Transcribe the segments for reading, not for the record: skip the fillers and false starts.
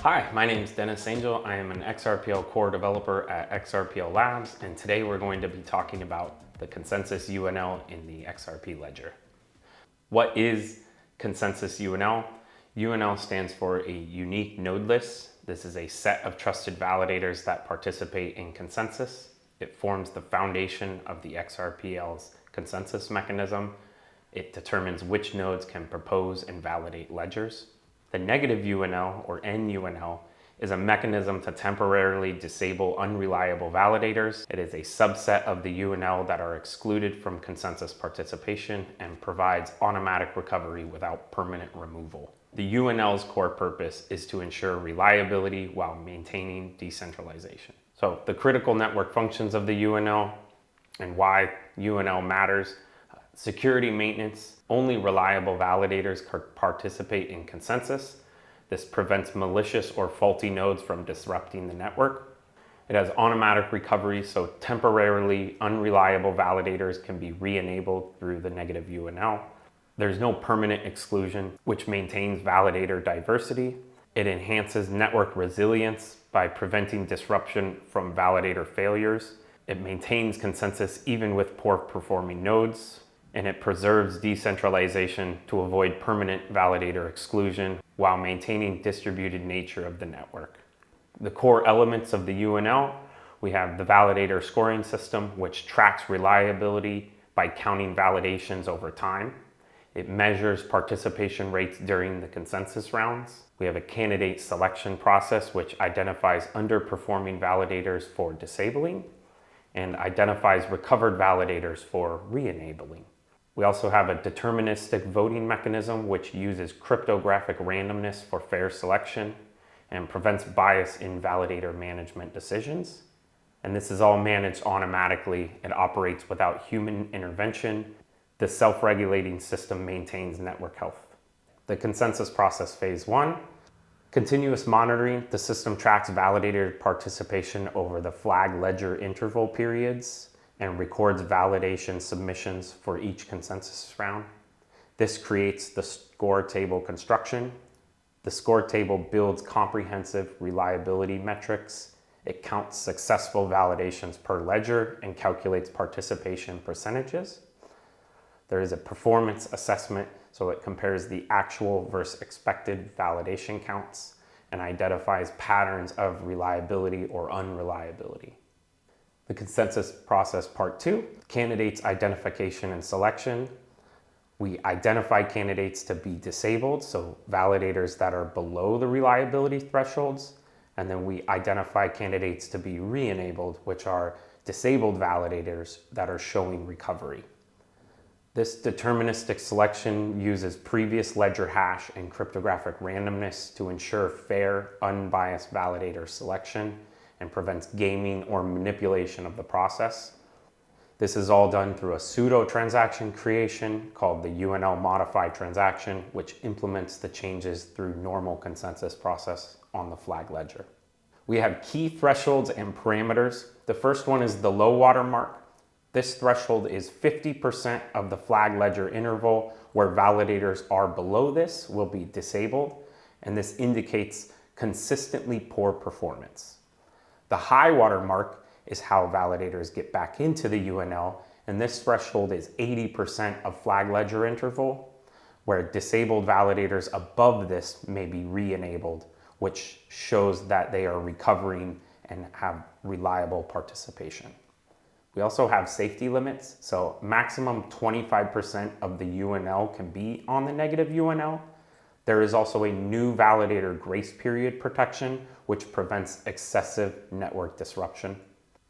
Hi, my name is Dennis Angel. I am an XRPL core developer at XRPL Labs, and today we're going to be talking about the consensus UNL in the XRP Ledger. What is consensus UNL? UNL stands for a unique node list. This is a set of trusted validators that participate in consensus. It forms the foundation of the XRPL's consensus mechanism. It determines which nodes can propose and validate ledgers. The negative UNL, or NUNL, is a mechanism to temporarily disable unreliable validators. It is a subset of the UNL that are excluded from consensus participation and provides automatic recovery without permanent removal. The UNL's core purpose is to ensure reliability while maintaining decentralization. So the critical network functions of the UNL and why UNL matters. Security maintenance, only reliable validators participate in consensus. This prevents malicious or faulty nodes from disrupting the network. It has automatic recovery, so temporarily unreliable validators can be re-enabled through the negative UNL. There's no permanent exclusion, which maintains validator diversity. It enhances network resilience by preventing disruption from validator failures. It maintains consensus even with poor performing nodes. And it preserves decentralization to avoid permanent validator exclusion while maintaining distributed nature of the network. The core elements of the UNL, we have the validator scoring system, which tracks reliability by counting validations over time. It measures participation rates during the consensus rounds. We have a candidate selection process, which identifies underperforming validators for disabling and identifies recovered validators for re-enabling. We also have a deterministic voting mechanism which uses cryptographic randomness for fair selection and prevents bias in validator management decisions. And this is all managed automatically. It operates without human intervention. The self-regulating system maintains network health. The consensus process phase 1. Continuous monitoring. The system tracks validator participation over the flag ledger interval periods and records validation submissions for each consensus round. This creates the score table construction. The score table builds comprehensive reliability metrics. It counts successful validations per ledger and calculates participation percentages. There is a performance assessment, so it compares the actual versus expected validation counts and identifies patterns of reliability or unreliability. The consensus process part 2, candidates identification and selection. We identify candidates to be disabled, so validators that are below the reliability thresholds, and then we identify candidates to be re-enabled, which are disabled validators that are showing recovery. This deterministic selection uses previous ledger hash and cryptographic randomness to ensure fair, unbiased validator selection and prevents gaming or manipulation of the process. This is all done through a pseudo transaction creation called the UNL modify transaction, which implements the changes through normal consensus process on the flag ledger. We have key thresholds and parameters. The first one is the low water mark. This threshold is 50% of the flag ledger interval. Where validators are below this will be disabled, and this indicates consistently poor performance. The high water mark is how validators get back into the UNL, and this threshold is 80% of flag ledger interval, where disabled validators above this may be re-enabled, which shows that they are recovering and have reliable participation. We also have safety limits, so maximum 25% of the UNL can be on the negative UNL. There is also a new validator grace period protection, which prevents excessive network disruption.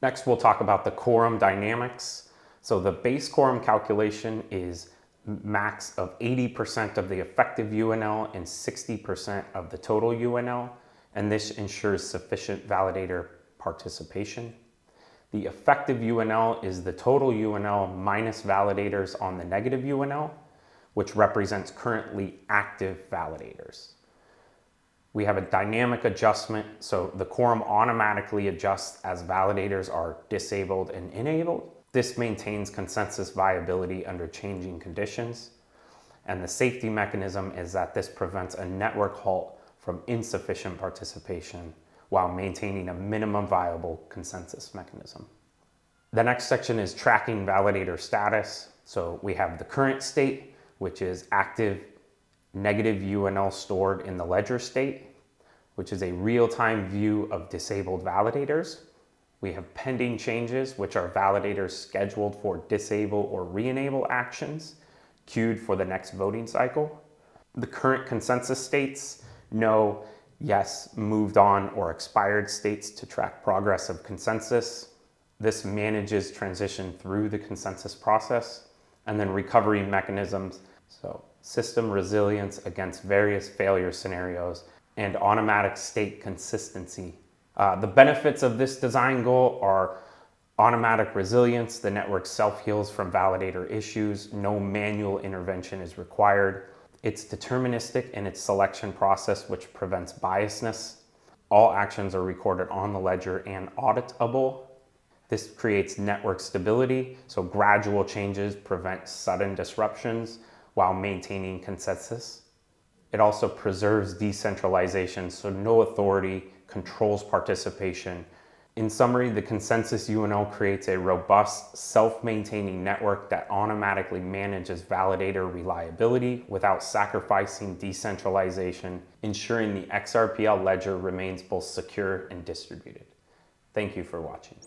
Next, we'll talk about the quorum dynamics. So the base quorum calculation is max of 80% of the effective UNL and 60% of the total UNL, and this ensures sufficient validator participation. The effective UNL is the total UNL minus validators on the negative UNL, which represents currently active validators. We have a dynamic adjustment, so the quorum automatically adjusts as validators are disabled and enabled. This maintains consensus viability under changing conditions. And the safety mechanism is that this prevents a network halt from insufficient participation while maintaining a minimum viable consensus mechanism. The next section is tracking validator status. So we have the current state, which is active negative UNL stored in the ledger state, which is a real-time view of disabled validators. We have pending changes, which are validators scheduled for disable or re-enable actions, queued for the next voting cycle. The current consensus states, no, yes, moved on, or expired states to track progress of consensus. This manages transition through the consensus process. And then recovery mechanisms, so system resilience against various failure scenarios and automatic state consistency. The benefits of this design goal are automatic resilience. The network self-heals from validator issues. No manual intervention is required. It's deterministic in its selection process, which prevents biasness. All actions are recorded on the ledger and auditable. This creates network stability, so gradual changes prevent sudden disruptions while maintaining consensus. It also preserves decentralization, so no authority controls participation. In summary, the consensus UNL creates a robust, self-maintaining network that automatically manages validator reliability without sacrificing decentralization, ensuring the XRPL ledger remains both secure and distributed. Thank you for watching.